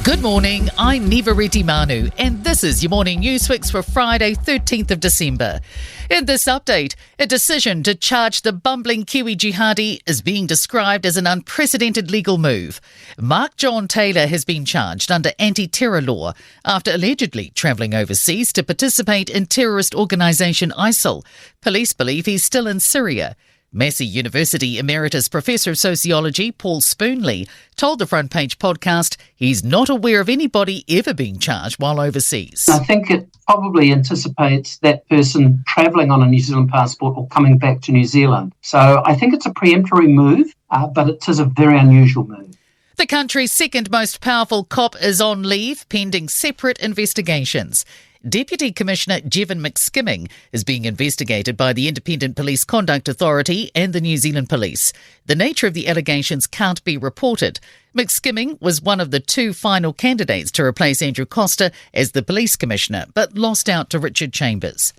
Good morning, I'm Neva Manu, and this is your morning news fix for Friday, 13th of December. In this update, a decision to charge the bumbling Kiwi jihadi is being described as an unprecedented legal move. Mark John Taylor has been charged under anti-terror law after allegedly travelling overseas to participate in terrorist organisation ISIL. Police believe he's still in Syria. Massey University Emeritus Professor of Sociology Paul Spoonley told the Front Page podcast he's not aware of anybody ever being charged while overseas. I think it probably anticipates that person travelling on a New Zealand passport or coming back to New Zealand. So I think it's a preemptory move, but it is a very unusual move. The country's second most powerful cop is on leave pending separate investigations. Deputy Commissioner Jevon McSkimming is being investigated by the Independent Police Conduct Authority and the New Zealand Police. The nature of the allegations can't be reported. McSkimming was one of the two final candidates to replace Andrew Coster as the Police Commissioner, but lost out to Richard Chambers.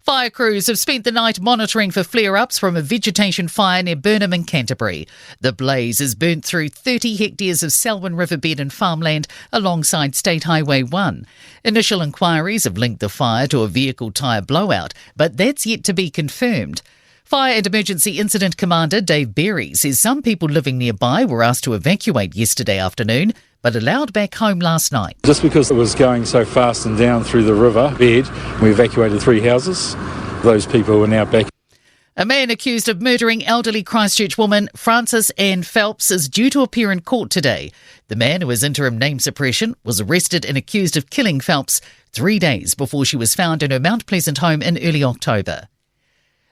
Fire crews have spent the night monitoring for flare-ups from a vegetation fire near Burnham in Canterbury. The blaze has burnt through 30 hectares of Selwyn riverbed and farmland alongside State Highway 1. Initial inquiries have linked the fire to a vehicle tyre blowout, but that's yet to be confirmed. Fire and Emergency Incident Commander Dave Berry says some people living nearby were asked to evacuate yesterday afternoon, but allowed back home last night. Just because it was going so fast and down through the river bed, we evacuated 3 houses. Those people are now back. A man accused of murdering elderly Christchurch woman Frances Ann Phelps is due to appear in court today. The man, who has interim name suppression, was arrested and accused of killing Phelps 3 days before she was found in her Mount Pleasant home in early October.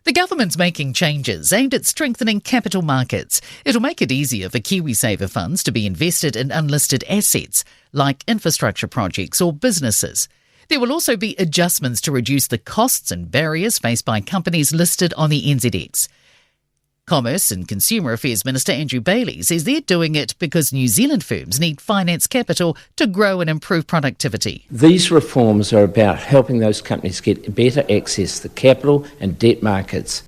The government's making changes aimed at strengthening capital markets. It'll make it easier for KiwiSaver funds to be invested in unlisted assets, like infrastructure projects or businesses. There will also be adjustments to reduce the costs and barriers faced by companies listed on the NZX. Commerce and Consumer Affairs Minister Andrew Bailey says they're doing it because New Zealand firms need finance capital to grow and improve productivity. These reforms are about helping those companies get better access to capital and debt markets.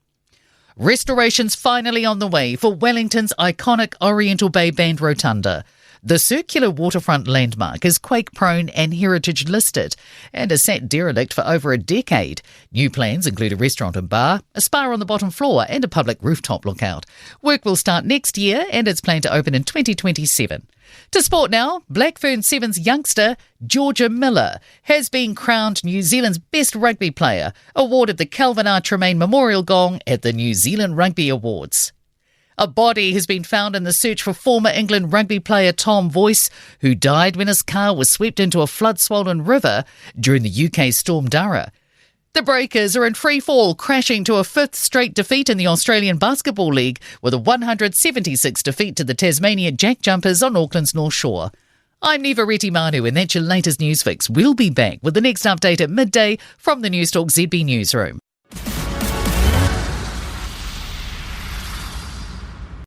Restoration's finally on the way for Wellington's iconic Oriental Bay Band Rotunda. The circular waterfront landmark is quake-prone and heritage listed and has sat derelict for over a decade. New plans include a restaurant and bar, a spa on the bottom floor and a public rooftop lookout. Work will start next year and it's planned to open in 2027. To sport now, Blackfern Sevens youngster Georgia Miller has been crowned New Zealand's best rugby player, awarded the Calvin R. Tremaine Memorial Gong at the New Zealand Rugby Awards. A body has been found in the search for former England rugby player Tom Voice, who died when his car was swept into a flood-swollen river during the UK Storm Dara. The Breakers are in free fall, crashing to a fifth straight defeat in the Australian Basketball League with a 176 defeat to the Tasmania Jack Jumpers on Auckland's North Shore. I'm Neva Manu, and that's your latest news fix. We'll be back with the next update at midday from the Newstalk ZB newsroom.